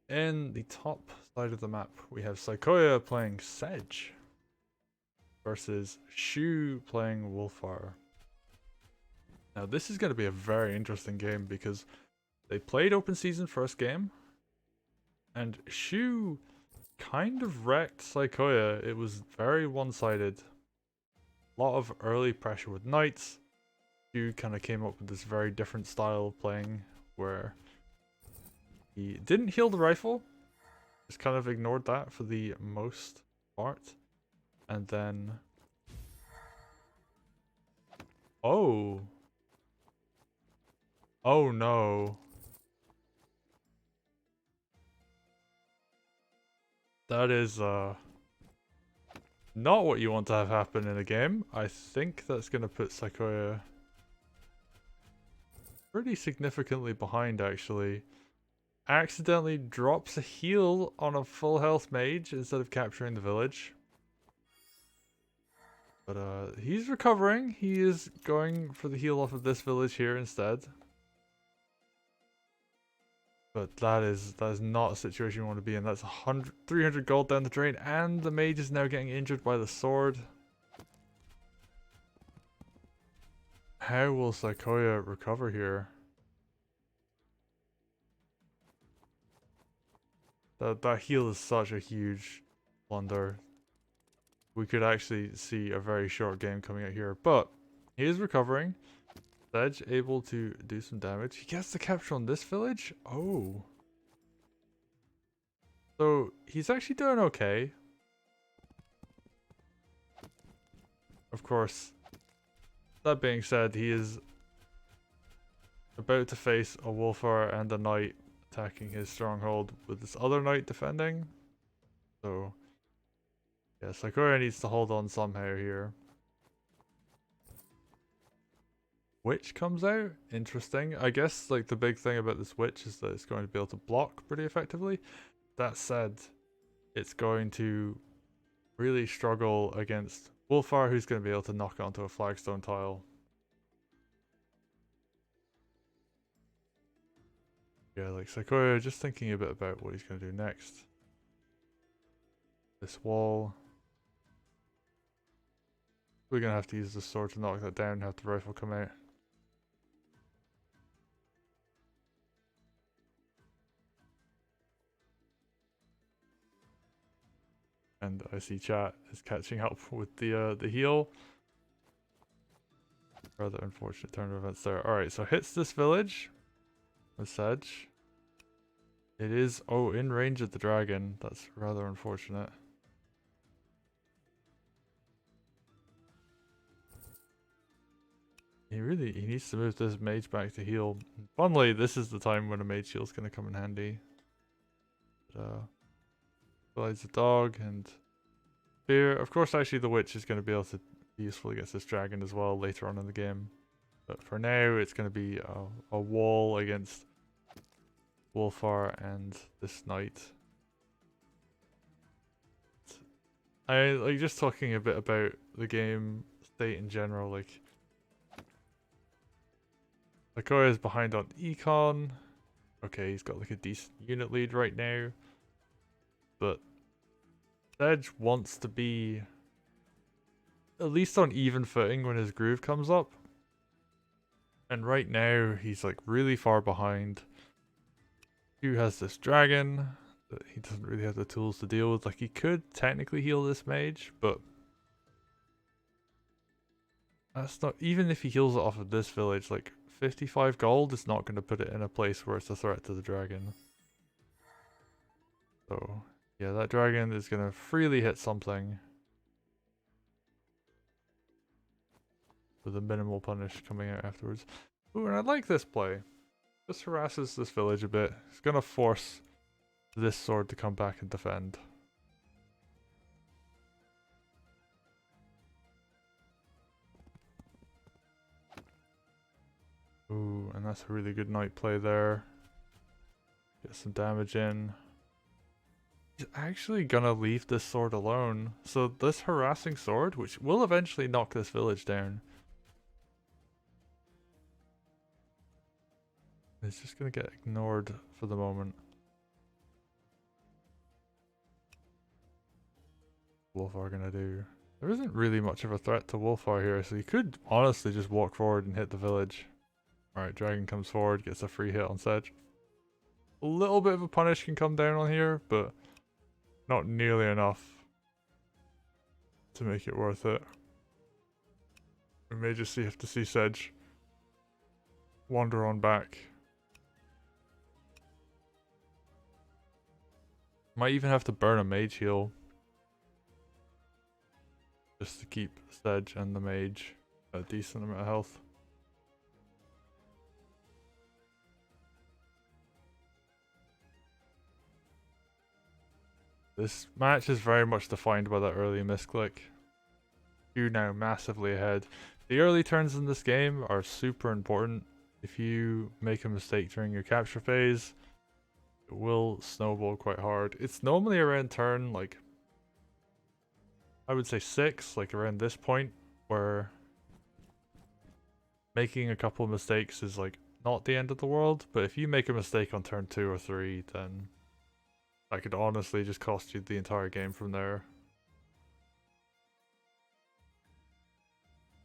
In the top side of the map, we have Saikoya playing Sedge versus Shu playing Wulfar. Now this is going to be a very interesting game because they played open season first game, and Shu kind of wrecked Saikoya. It was very one-sided. A lot of early pressure with knights. Shu kind of came up with this very different style of playing where he didn't heal the rifle, just kind of ignored that for the most part. And then... Oh! Oh no. That is, not what you want to have happen in a game. I think that's going to put Saikoya pretty significantly behind, actually. Accidentally drops a heal on a full health mage instead of capturing the village. But he's recovering. He is going for the heal off of this village here instead. But that is not a situation you want to be in. That's 300 gold down the drain, and the mage is now getting injured by the sword. How will Saikoya recover here? That heal is such a huge blunder. We could actually see a very short game coming out here, but he is recovering. Sedge able to do some damage. He gets the capture on this village? Oh. So he's actually doing okay. Of course, that being said, he is about to face a Wulfar and a knight attacking his stronghold with this other knight defending. So yeah, Saikoya needs to hold on somehow here. Witch comes out. Interesting. I guess like the big thing about this witch is that it's going to be able to block pretty effectively. That said, it's going to really struggle against Wulfar, who's going to be able to knock it onto a flagstone tile. Yeah, like Saikoya just thinking a bit about what he's going to do next. This wall. We're going to have to use the sword to knock that down and have the rifle come out. And I see chat is catching up with the heal. Rather unfortunate turn of events there. Alright, so hits this village with Sedge. It is, oh, in range of the dragon. That's rather unfortunate. He needs to move this mage back to heal. Funnily, this is the time when a mage heal is going to come in handy. But, besides the dog and spear. Of course, actually, the witch is going to be able to be useful against this dragon as well later on in the game. But for now, it's going to be a wall against Wulfar and this knight. I like just talking a bit about the game state in general. Like, Saikoya is behind on econ. Okay, he's got like a decent unit lead right now. But Sedge wants to be at least on even footing when his groove comes up. And right now, he's like really far behind. Who has this dragon that he doesn't really have the tools to deal with. Like, he could technically heal this mage, but that's not, even if he heals it off of this village, like 55 gold is not going to put it in a place where it's a threat to the dragon. So yeah, that dragon is going to freely hit something with a minimal punish coming out afterwards. Ooh, and I like this play. This harasses this village a bit. It's going to force this sword to come back and defend. Ooh, and that's a really good knight play there. Get some damage in. He's actually gonna leave this sword alone. So this harassing sword, which will eventually knock this village down, it's just gonna get ignored for the moment. Wulfar gonna do? There isn't really much of a threat to Wulfar here, so he could honestly just walk forward and hit the village. Alright, Dragon comes forward, gets a free hit on Sedge. A little bit of a punish can come down on here, but not nearly enough to make it worth it. We may just have to see Sedge wander on back. Might even have to burn a mage heal just to keep Sedge and the mage at a decent amount of health. This match is very much defined by that early misclick. You now massively ahead. The early turns in this game are super important. If you make a mistake during your capture phase, it will snowball quite hard. It's normally around turn, like, I would say 6, like around this point, where making a couple of mistakes is like not the end of the world, but if you make a mistake on turn 2 or 3, then that could honestly just cost you the entire game from there.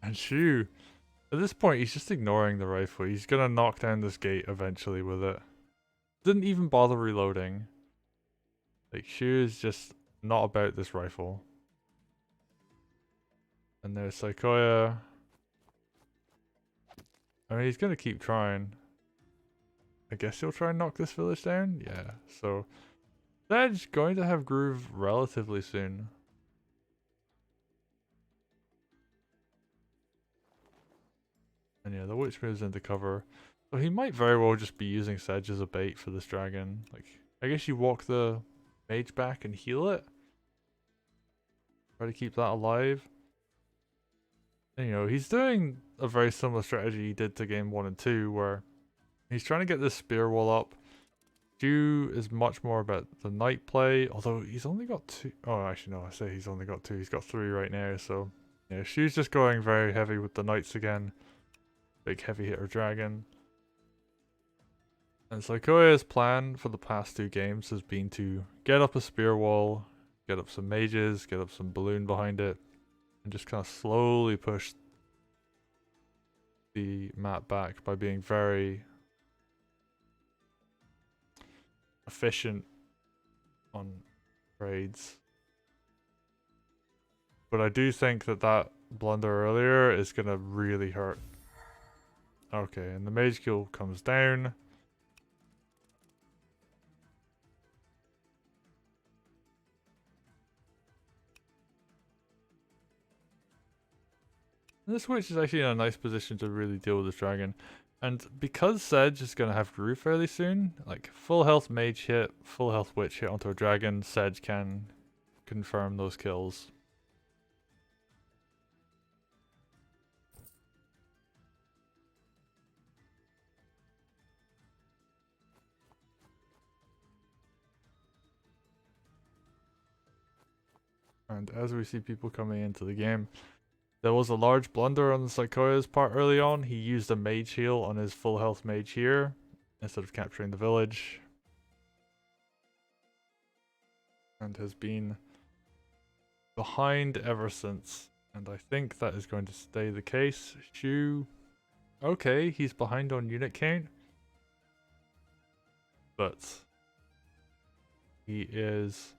And Shu, at this point, he's just ignoring the rifle. He's gonna knock down this gate eventually with it. Didn't even bother reloading. Like, Shu is just not about this rifle. And there's Saikoya. I mean, he's gonna keep trying. I guess he'll try and knock this village down? Yeah, so Sedge going to have Groove relatively soon. And yeah, the witch moves into cover. So he might very well just be using Sedge as a bait for this dragon. Like, I guess you walk the mage back and heal it. Try to keep that alive. And, you know, he's doing a very similar strategy he did to game 1 and 2, where he's trying to get this spear wall up. Shu is much more about the knight play, although he's only got 2. Oh, actually, no, I say he's only got 2. He's got 3 right now, so yeah, Shu's just going very heavy with the knights again. Big heavy hitter dragon. And Saikoya's plan for the past 2 games has been to get up a spear wall, get up some mages, get up some balloon behind it, and just kind of slowly push the map back by being very efficient on raids. But I do think that that blunder earlier is going to really hurt. Okay, and the mage kill comes down. This witch is actually in a nice position to really deal with this dragon. And because Sedge is going to have Groove fairly soon, like full health mage hit, full health witch hit onto a dragon, Sedge can confirm those kills. And as we see people coming into the game, there was a large blunder on Saikoya's part early on. He used a mage heal on his full health mage here instead of capturing the village. And has been behind ever since. And I think that is going to stay the case. Shu, okay, he's behind on unit count. But he is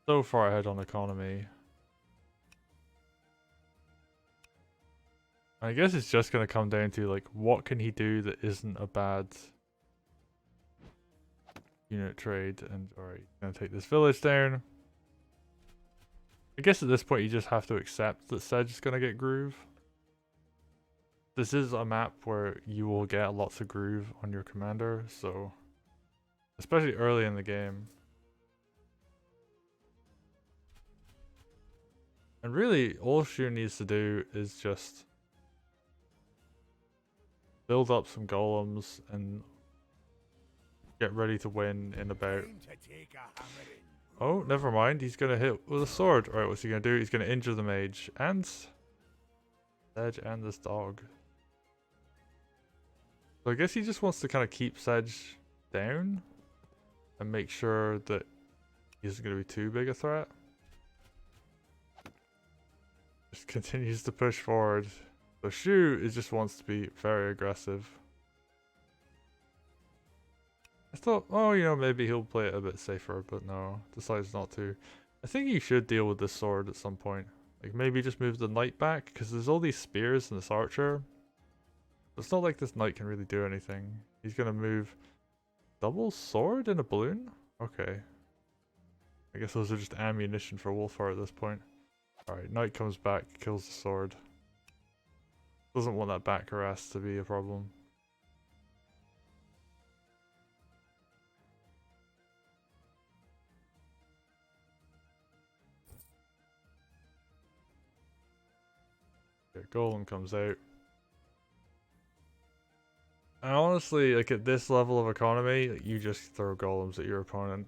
so far ahead on economy. I guess it's just going to come down to, like, what can he do that isn't a bad unit trade. And alright, going to take this village down. I guess at this point you just have to accept that Sedge is going to get Groove. This is a map where you will get lots of Groove on your commander, so especially early in the game. And really, all Shu needs to do is just build up some golems and get ready to win in about... Oh, never mind. He's going to hit with a sword. Alright, what's he going to do? He's going to injure the mage. And Sedge and this dog. So I guess he just wants to kind of keep Sedge down and make sure that he isn't going to be too big a threat. Just continues to push forward. So Shu is just wants to be very aggressive. I thought, oh, you know, maybe he'll play it a bit safer, but no, decides not to. I think he should deal with this sword at some point. Like, maybe just move the knight back, because there's all these spears and this archer. It's not like this knight can really do anything. He's gonna move double sword in a balloon? Okay. I guess those are just ammunition for Wulfar at this point. Alright, knight comes back, kills the sword. Doesn't want that back harass to be a problem. Okay, golem comes out. And honestly, like at this level of economy, like, you just throw golems at your opponent.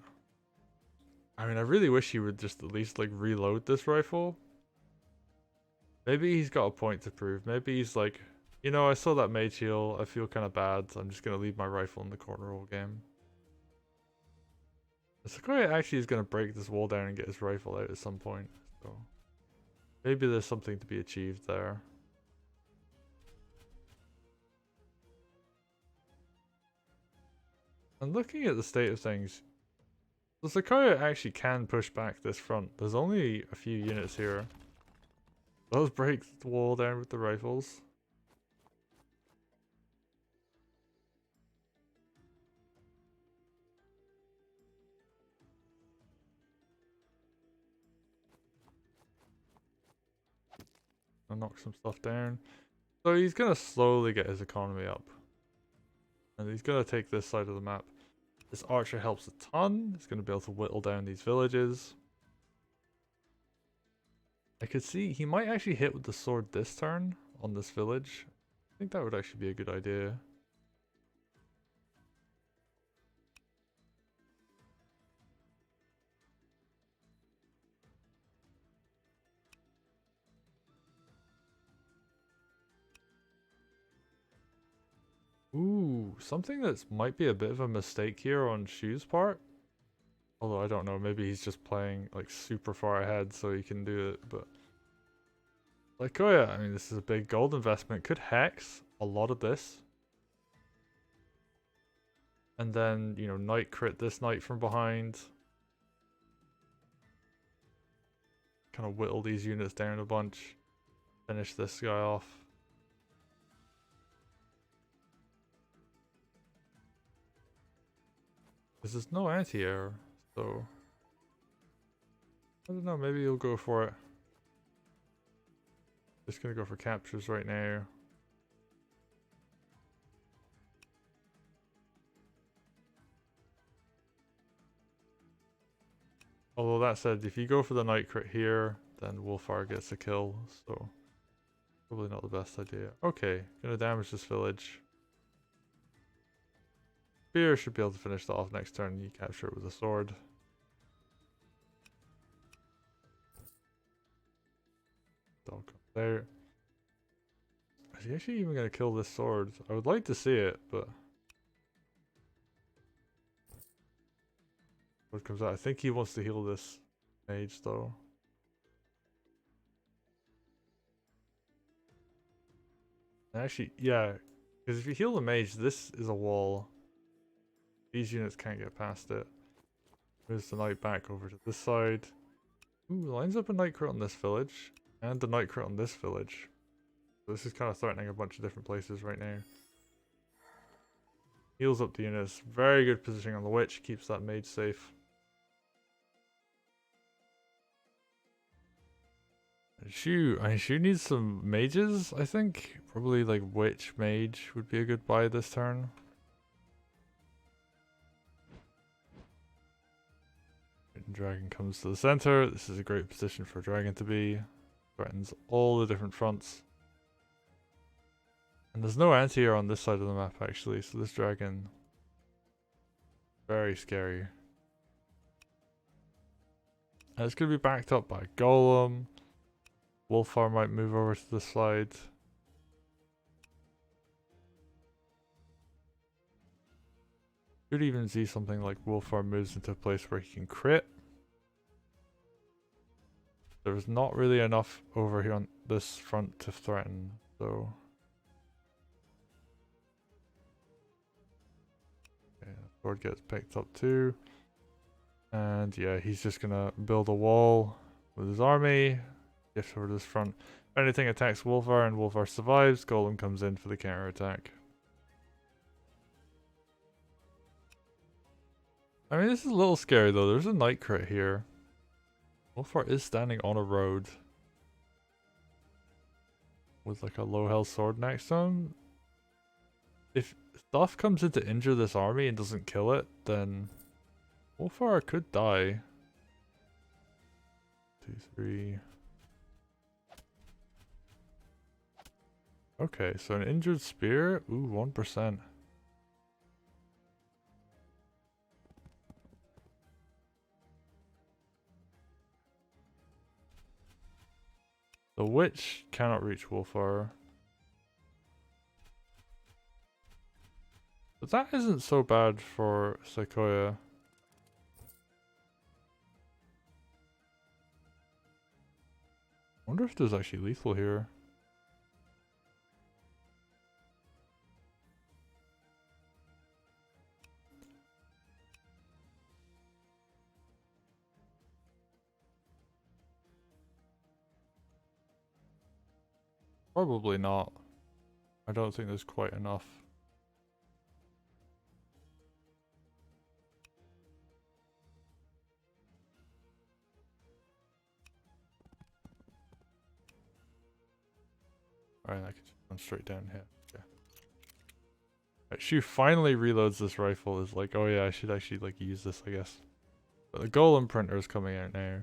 I mean, I really wish he would just at least like reload this rifle. Maybe he's got a point to prove. Maybe he's like, you know, I saw that mage heal. I feel kind of bad. So I'm just going to leave my rifle in the corner all game. Saikoya actually is going to break this wall down and get his rifle out at some point. So maybe there's something to be achieved there. And looking at the state of things, the Saikoya actually can push back this front. There's only a few units here. Those break the wall down with the rifles. I'll knock some stuff down. So he's going to slowly get his economy up. And he's going to take this side of the map. This archer helps a ton. He's going to be able to whittle down these villages. I could see he might actually hit with the sword this turn on this village. I think that would actually be a good idea. Ooh, something that might be a bit of a mistake here on Shu's part. Although I don't know, maybe he's just playing like super far ahead so he can do it, but like, oh yeah, I mean, this is a big gold investment. Could hex a lot of this. And then, you know, knight crit this knight from behind. Kind of whittle these units down a bunch. Finish this guy off. There's no anti-air, so I don't know, maybe he'll go for it. Just gonna go for captures right now. Although that said, if you go for the knight crit here, then Wulfar gets a kill, so probably not the best idea. Okay, gonna damage this village. Spear should be able to finish that off next turn. You capture it with a sword. Dog comes out. Is he actually even gonna kill this sword? I would like to see it, but what comes out? I think he wants to heal this mage though. Actually, yeah, because if you heal the mage, this is a wall. These units can't get past it. Moves the knight back over to this side. Ooh, lines up a knight crit on this village. And the knight crit on this village. So this is kind of threatening a bunch of different places right now. Heals up the units. Very good positioning on the witch. Keeps that mage safe. Shu needs some mages, I think. Probably like witch mage would be a good buy this turn. Dragon comes to the center. This is a great position for a dragon to be. Threatens all the different fronts. And there's no anti-air on this side of the map actually, so this dragon, very scary. And it's going to be backed up by Golem. Wulfar might move over to the side. Could even see something like Wulfar moves into a place where he can crit. There's not really enough over here on this front to threaten, so... Okay, sword gets picked up too. And yeah, he's just gonna build a wall with his army, get over this front. If anything attacks Wulfar and Wulfar survives, Golem comes in for the counter attack. I mean, this is a little scary though. There's a night crit here. Wulfar is standing on a road with like a low health sword next to him. If stuff comes in to injure this army and doesn't kill it, then Wulfar could die. 2, 3. Okay, so an injured spear? Ooh, 1%. The witch cannot reach Wulfar. But that isn't so bad for Saikoya. I wonder if there's actually lethal here. Probably not. I don't think there's quite enough. Alright, I can just run straight down here. Okay. Right, Shu finally reloads this rifle. Is like, oh yeah, I should actually like use this, I guess. But the golem printer is coming out now.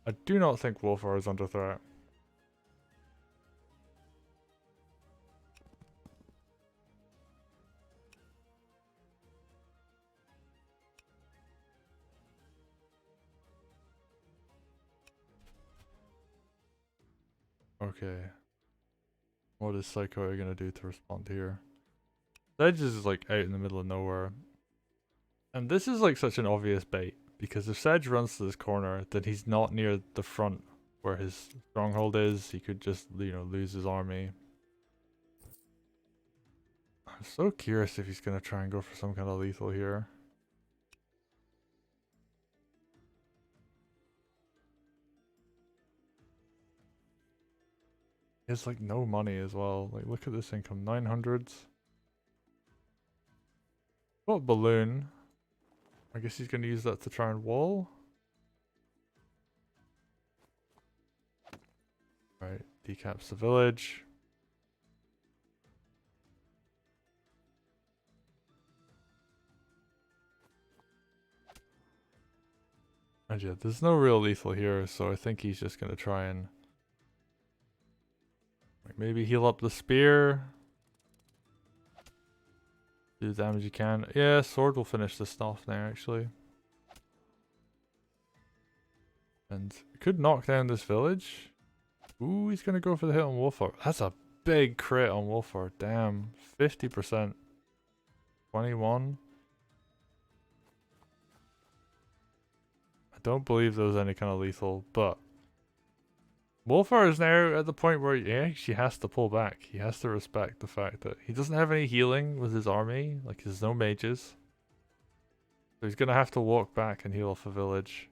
I do not think Wulfar is under threat. Okay. What is Saikoya gonna do to respond here? Sedge is like out in the middle of nowhere. And this is like such an obvious bait. Because if Sedge runs to this corner, then he's not near the front where his stronghold is. He could just, you know, lose his army. I'm so curious if he's gonna try and go for some kind of lethal here. He has like no money as well. Like look at this income, 900s. What balloon? I guess he's gonna use that to try and wall. Right, decaps the village. And yeah, there's no real lethal here, so I think he's just gonna try and like, maybe heal up the spear. Do the damage you can. Yeah, sword will finish this off now, actually. And could knock down this village. Ooh, he's gonna go for the hit on Wulfar. That's a big crit on Wulfar. Damn, 50%. 21. I don't believe there was any kind of lethal, but Wulfar is now at the point where he actually has to pull back. He has to respect the fact that he doesn't have any healing with his army. Like, there's no mages. So he's gonna have to walk back and heal off a village.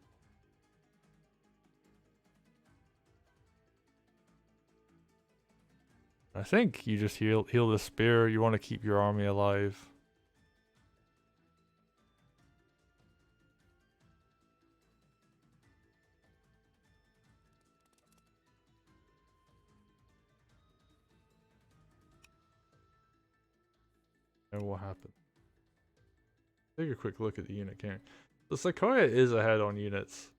I think you just heal the spear. You want to keep your army alive. And what happened? Take a quick look at the unit count. The Saikoya is ahead on units.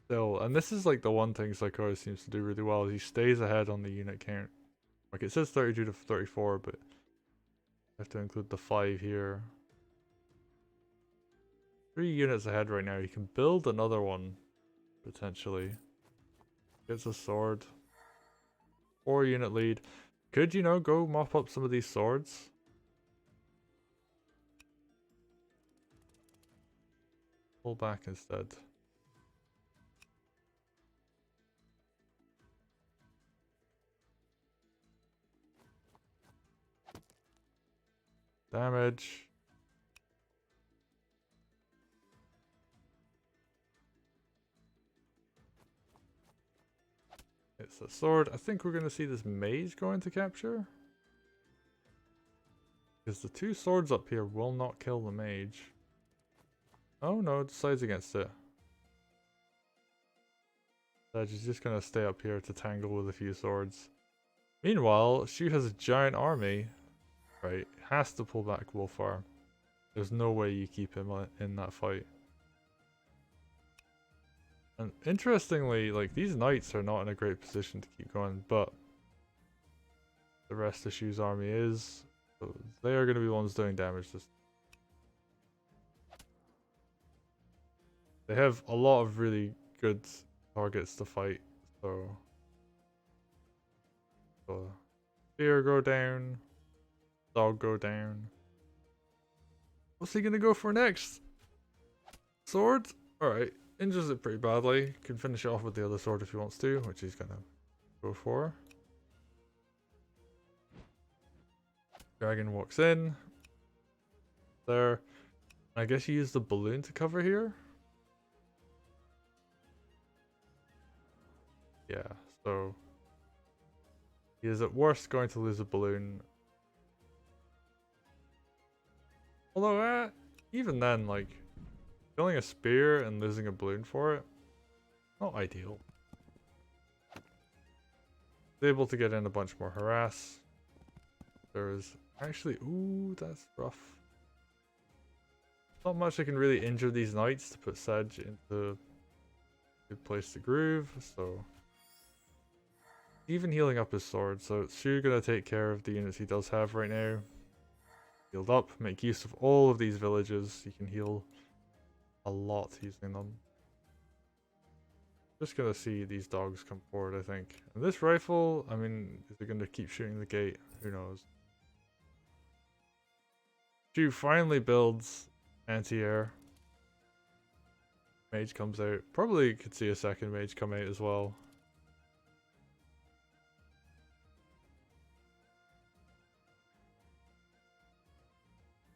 Still, and this is like the one thing Saikoya seems to do really well. He stays ahead on the unit count. Like it says 32 to 34, but I have to include the 5 here. 3 units ahead right now. He can build another one, potentially. Gets a sword. 4 unit lead. Could, you know, go mop up some of these swords? Pull back instead. damage. It's a sword. I think we're going to see this mage go into capture. Because the two swords up here will not kill the mage. Oh no, it decides against it. Sedge is just going to stay up here to tangle with a few swords. Meanwhile, Shu has a giant army. Right, has to pull back Wulfar. There's no way you keep him in that fight. And interestingly, like, these knights are not in a great position to keep going, but the rest of Shu's army is. So they are going to be the ones doing damage. They have a lot of really good targets to fight, so spear go down, dog go down. What's he gonna go for next? Sword? Alright, injures it pretty badly. Can finish it off with the other sword if he wants to, which he's gonna go for. Dragon walks in. There. I guess you use the balloon to cover here? Yeah, so he is at worst going to lose a balloon. Although, even then, like, killing a spear and losing a balloon for it, not ideal. He's able to get in a bunch more harass. There's actually, ooh, that's rough. Not much I can really injure these knights to put Sedge into a good place to groove, so even healing up his sword, so it's sure gonna take care of the units he does have right now. Healed up, make use of all of these villages. You can heal a lot using them. Just gonna see these dogs come forward, I think. And this rifle, I mean, is it gonna keep shooting the gate? Who knows? Shu finally builds anti-air. Mage comes out. Probably could see a second mage come out as well.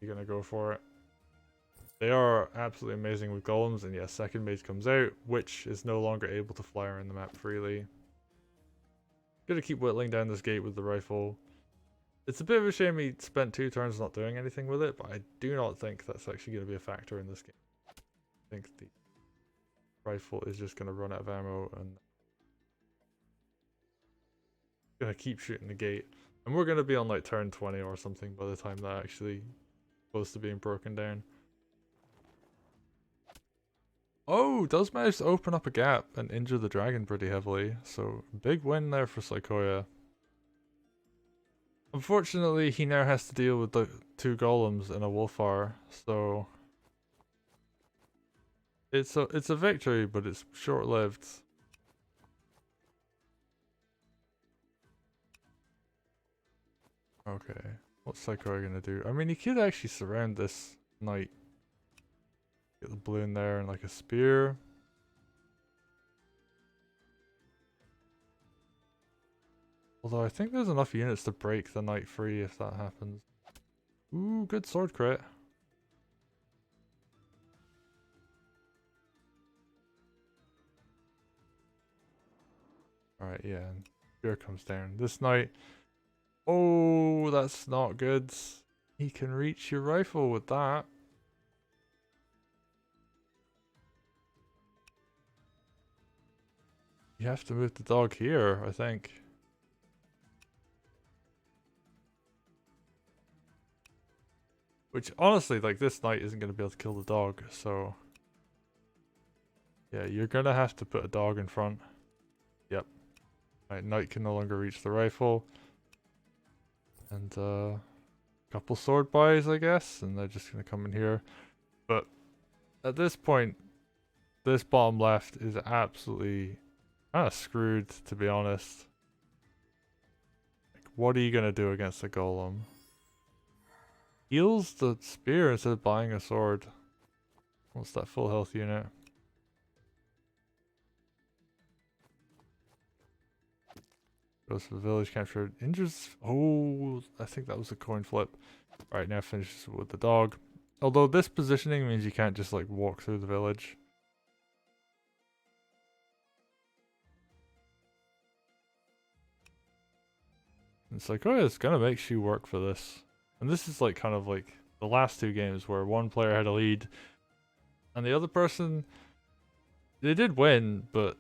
You're gonna go for it. They are absolutely amazing with golems, and yes, second mage comes out, which is no longer able to fly around the map freely. Gonna keep whittling down this gate with the rifle. It's a bit of a shame he spent 2 turns not doing anything with it, but I do not think that's actually going to be a factor in this game. I think the rifle is just going to run out of ammo and going to keep shooting the gate. And we're going to be on like turn 20 or something by the time that actually close to being broken down. Oh, does manage to open up a gap and injure the dragon pretty heavily. So big win there for Saikoya. Unfortunately, he now has to deal with the 2 golems and a Wulfar, so it's a victory, but it's short-lived. Okay, what's Saikoya gonna do? I mean, he could actually surround this knight. Get the balloon there and like a spear. Although I think there's enough units to break the knight free if that happens. Ooh, good sword crit. Alright, yeah, and spear comes down. This knight... Oh, that's not good. He can reach your rifle with that. You have to move the dog here, I think. Which, honestly, like, this knight isn't going to be able to kill the dog, so... Yeah, you're going to have to put a dog in front. Yep. Right, knight can no longer reach the rifle. And, a couple sword buys, I guess, and they're just going to come in here. But, at this point, this bottom left is absolutely kind of screwed, to be honest. Like, what are you going to do against a golem? Heals the spear instead of buying a sword. What's that full health unit? 1 Goes for the village captured. Injures. Oh, I think that was a coin flip. Right, now finishes with the dog. Although this positioning means you can't just like walk through the village. And Saikoya is gonna make Shu work for this. And this is like kind of like the last two games where one player had a lead and the other person, they did win, but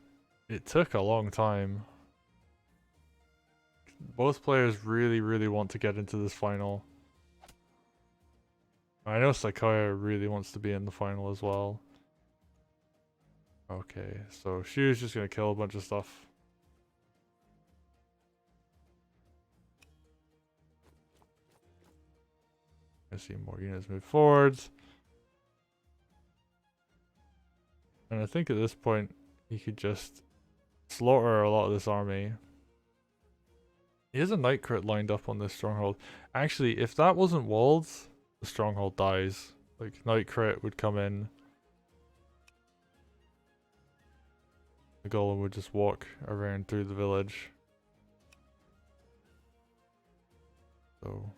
it took a long time. Both players really, really want to get into this final. I know Saikoya really wants to be in the final as well. Okay, so Shu's just gonna kill a bunch of stuff. I see more units move forwards. And I think at this point, he could just slaughter a lot of this army. He has a night crit lined up on this stronghold. Actually, if that wasn't walled, the stronghold dies. Like, night crit would come in. The golem would just walk around through the village. So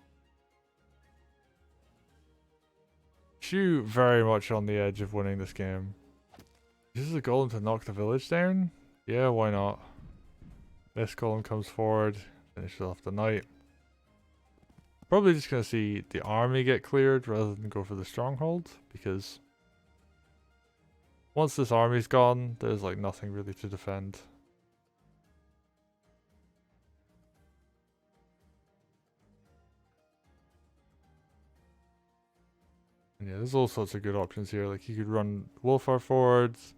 Shu very much on the edge of winning this game. Uses a golem to knock the village down? Yeah, why not? This golem comes forward, finishes off the knight. Probably just gonna see the army get cleared rather than go for the stronghold, because once this army's gone, there's like nothing really to defend. And yeah, there's all sorts of good options here. Like you could run Wulfar forwards,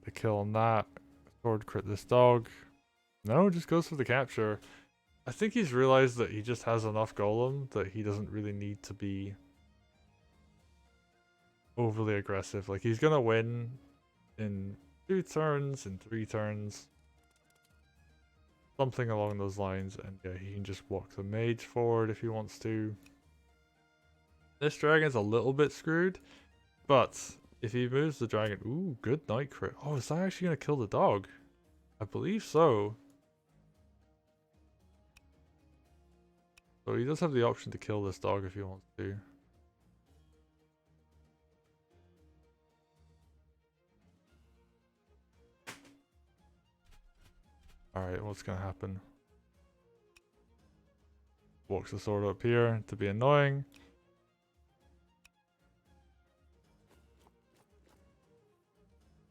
the kill on that, sword crit this dog. No, just goes for the capture. I think he's realized that he just has enough golem that he doesn't really need to be overly aggressive. Like he's gonna win in 2 turns, in 3 turns. Something along those lines, and yeah, he can just walk the mage forward if he wants to. This dragon's a little bit screwed, but if he moves the dragon... Ooh, good night crit. Oh, is that actually gonna kill the dog? I believe so. So he does have the option to kill this dog if he wants to. Alright, what's gonna happen? Walks the sword up here to be annoying.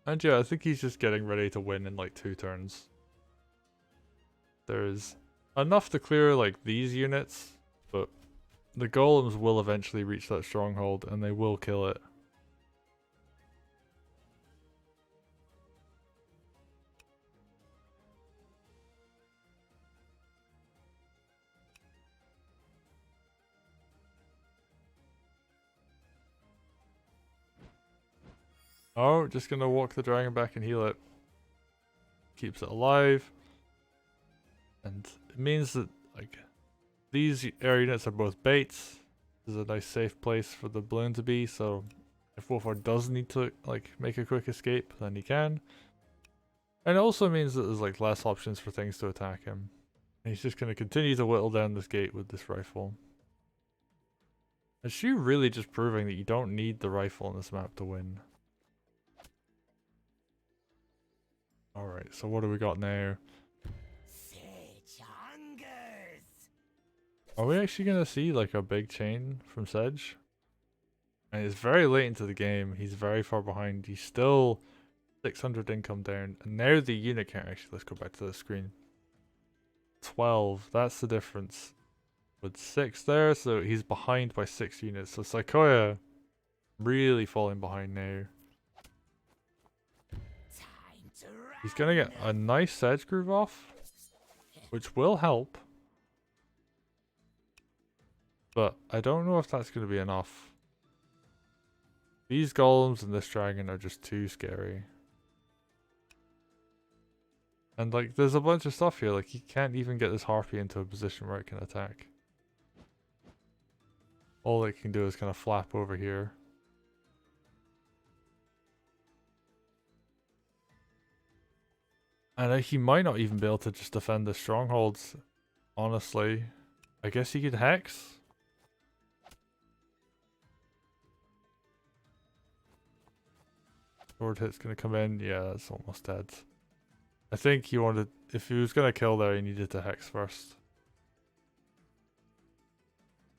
And yeah, I think he's just getting ready to win in like 2 turns. There's enough to clear like these units, but the golems will eventually reach that stronghold and they will kill it. Oh, just gonna walk the dragon back and heal it. Keeps it alive. And it means that like these air units are both baits. This is a nice safe place for the balloon to be, so if Wulfar does need to like make a quick escape, then he can. And it also means that there's like less options for things to attack him. And he's just gonna continue to whittle down this gate with this rifle. And Shu really just proving that you don't need the rifle on this map to win. Alright, so what do we got now? Are we actually gonna see like a big chain from Sedge? And it's very late into the game. He's very far behind. He's still 600 income down. And now the unit count, actually, let's go back to the screen. 12, that's the difference. With 6 there, so he's behind by 6 units. So Saikoya really falling behind now. He's gonna get a nice Sedge groove off, which will help. But I don't know if that's gonna be enough. These golems and this dragon are just too scary. And like, there's a bunch of stuff here, like he can't even get this harpy into a position where it can attack. All it can do is kind of flap over here. And he might not even be able to just defend the strongholds, honestly. I guess he could hex. Sword hit's gonna come in. Yeah, that's almost dead. I think he wanted, if he was gonna kill there, he needed to hex first.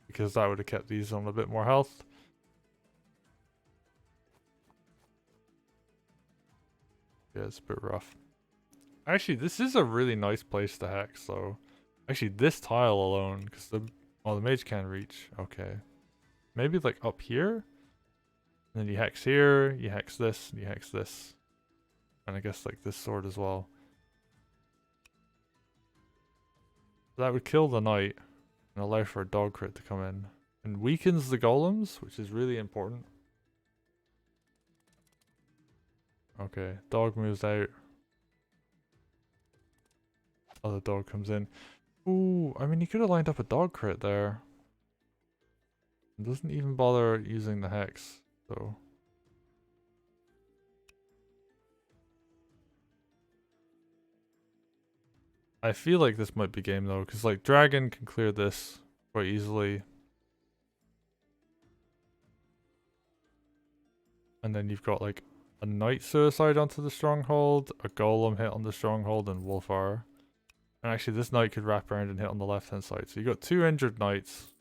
Because that would have kept these on a bit more health. Yeah, it's a bit rough. Actually, this is a really nice place to hex, though. Actually, this tile alone, because the mage can't reach. Okay. Maybe like up here? And then you hex here, you hex this, and you hex this. And I guess like this sword as well. That would kill the knight and allow for a dog crit to come in. And weakens the golems, which is really important. Okay, dog moves out. Other dog comes in. Ooh, I mean, he could have lined up a dog crit there. Doesn't even bother using the hex, so. I feel like this might be game though, because like dragon can clear this quite easily. And then you've got like a knight suicide onto the stronghold, a golem hit on the stronghold, and Wulfar. And actually this knight could wrap around and hit on the left hand side. So you got 2 injured knights.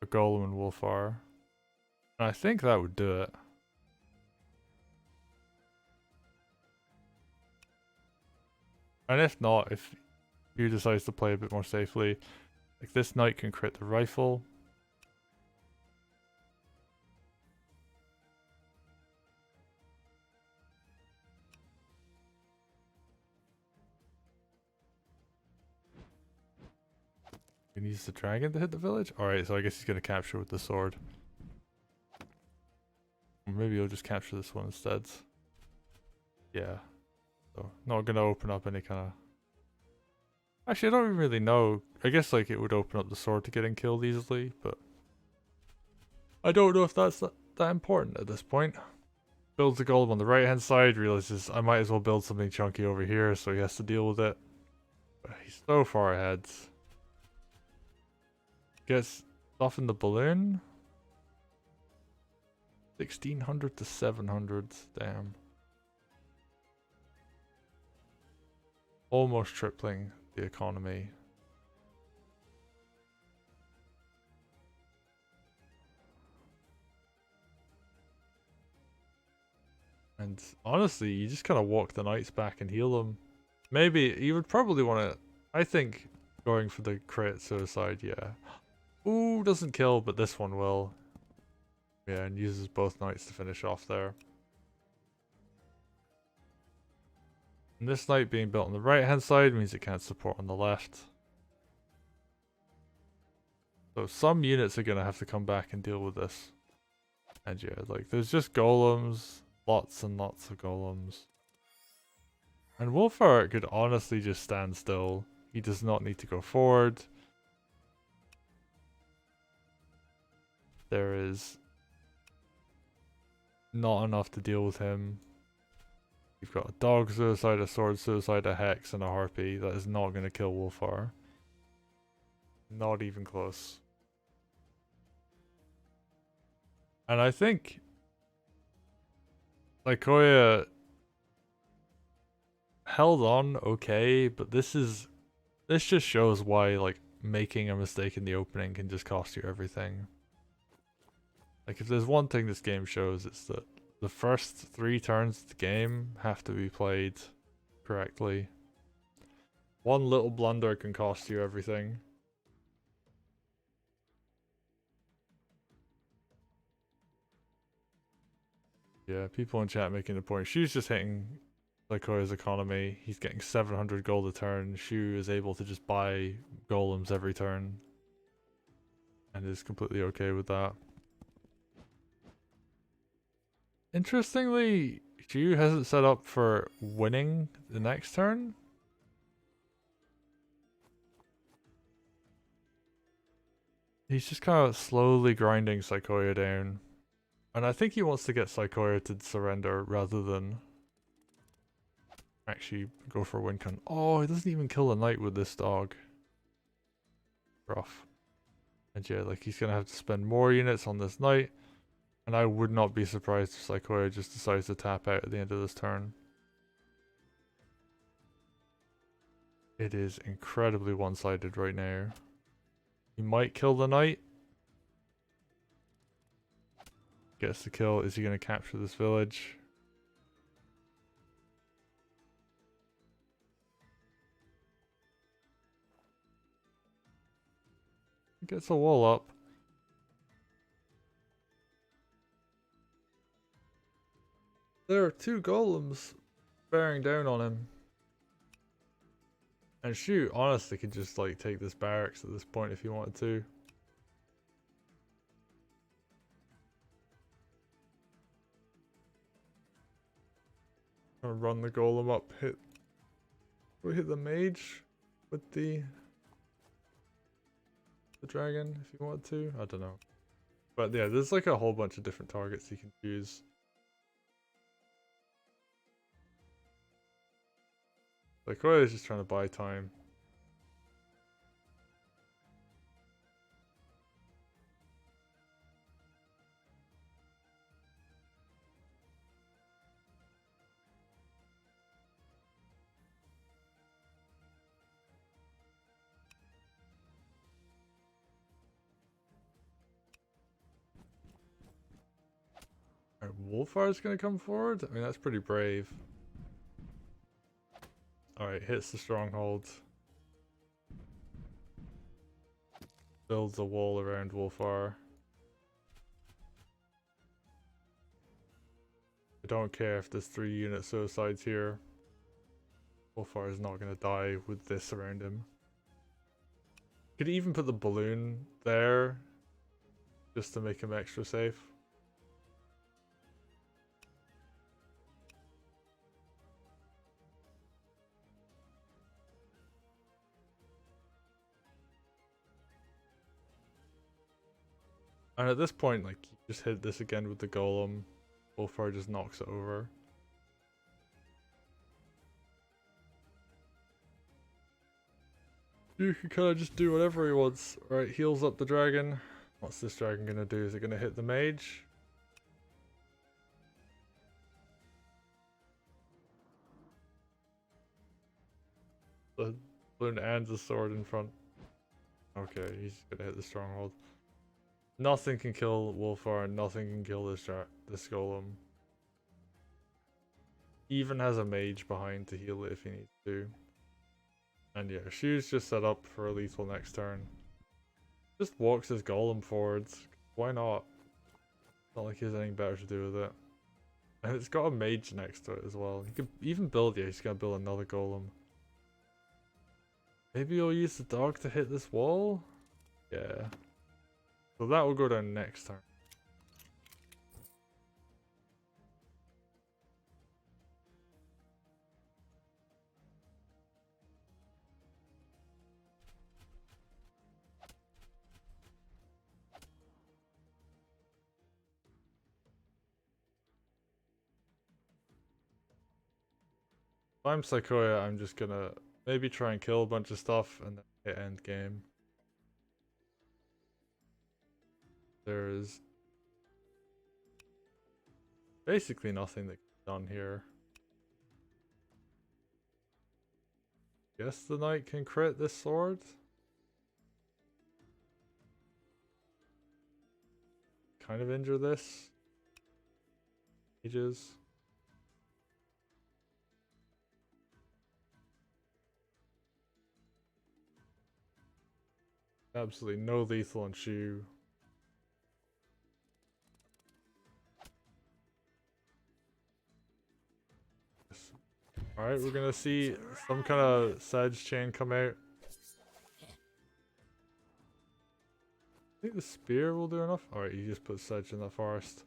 A golem and Wulfar. And I think that would do it. And if not, if you decides to play a bit more safely, like this knight can crit the rifle. He needs the dragon to hit the village? Alright, so I guess he's going to capture with the sword. Or maybe he'll just capture this one instead. Yeah. So, not going to open up any kind of... Actually, I don't really know. I guess like it would open up the sword to getting killed easily, but... I don't know if that's that important at this point. Builds the golem on the right hand side, realizes I might as well build something chunky over here, so he has to deal with it. But he's so far ahead. Gets off in the balloon. 1600 to 700, damn. Almost tripling the economy. And honestly, you just kind of walk the knights back and heal them. Maybe you would probably want to, I think, going for the crit suicide, yeah. Ooh, doesn't kill, but this one will. Yeah, and uses both knights to finish off there. And this knight being built on the right hand side means it can't support on the left. So some units are going to have to come back and deal with this. And yeah, like there's just golems, lots and lots of golems. And Wulfar could honestly just stand still. He does not need to go forward. There is not enough to deal with him. You've got a dog suicide, a sword suicide, a hex, and a harpy. That is not going to kill Wulfar. Not even close. And I think Saikoya held on okay, but this just shows why like making a mistake in the opening can just cost you everything. Like if there's one thing this game shows, it's that the first 3 turns of the game have to be played correctly. One little blunder can cost you everything. Yeah, people in chat making the point. Shu's just hitting Saikoya's economy. He's getting 700 gold a turn. Shu is able to just buy golems every turn. And is completely okay with that. Interestingly, Shu hasn't set up for winning the next turn. He's just kind of slowly grinding Saikoya down. And I think he wants to get Saikoya to surrender rather than actually go for a win con. Oh, he doesn't even kill the knight with this dog. Rough. And yeah, like he's gonna have to spend more units on this knight. And I would not be surprised if Saikoya just decides to tap out at the end of this turn. It is incredibly one-sided right now. He might kill the knight. Gets the kill. Is he going to capture this village? He gets a wall up. There are two golems bearing down on him. And shoot, honestly could just like take this barracks at this point if he wanted to. Gonna run the golem up, we hit the mage with the dragon if you want to. I don't know. But yeah, there's like a whole bunch of different targets you can choose. Like Koya is just trying to buy time. Alright, Wulfar is gonna come forward? I mean, that's pretty brave. Alright, hits the stronghold. Builds a wall around Wulfar. I don't care if there's 3 unit suicides here. Wulfar is not gonna die with this around him. Could even put the balloon there just to make him extra safe. And at this point, like, you just hit this again with the golem. Wulfar just knocks it over. You can kind of just do whatever he wants. Right, heals up the dragon. What's this dragon gonna do? Is it gonna hit the mage? The balloon and the sword in front. Okay, he's gonna hit the stronghold. Nothing can kill Wulfar, and nothing can kill this golem. Even has a mage behind to heal it if he needs to. And yeah, Shu's just set up for a lethal next turn. Just walks his golem forwards. Why not? Not like he has anything better to do with it. And it's got a mage next to it as well. He could even build, yeah, he's gonna build another golem. Maybe he'll use the dog to hit this wall? Yeah. So that will go down next turn. If I'm Saikoya, I'm just gonna maybe try and kill a bunch of stuff and then hit end game. There is basically nothing that can be done here. Guess the knight can crit this sword. Kind of injure this. Ages. Absolutely no lethal on Shu. Alright, we're gonna see some kind of Sedge chain come out. I think the spear will do enough. Alright, you just put Sedge in the forest.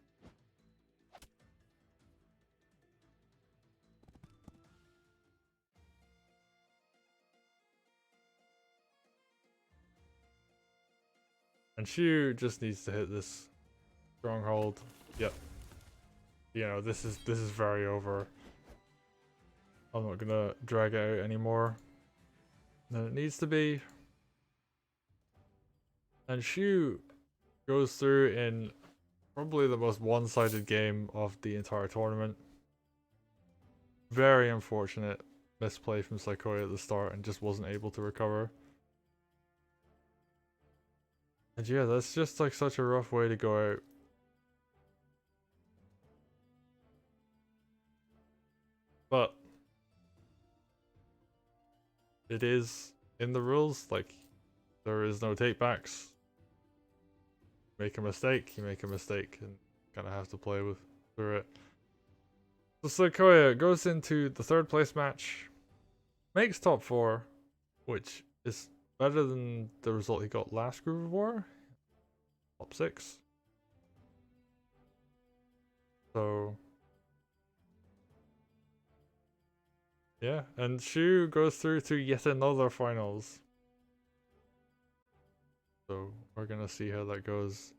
And Shu just needs to hit this Stronghold. Yep. You know, this is very over. I'm not gonna drag it out anymore than it needs to be. And Shu goes through in probably the most one-sided game of the entire tournament. Very unfortunate misplay from Saikoya at the start and just wasn't able to recover. And yeah, that's just like such a rough way to go out. But it is in the rules, like there is no takebacks. Make a mistake, you make a mistake and kind of have to play through it. So Saikoya goes into the third place match, makes top 4, which is better than the result he got last Groove of War. Top 6. So yeah, and Shu goes through to yet another finals. So we're gonna see how that goes.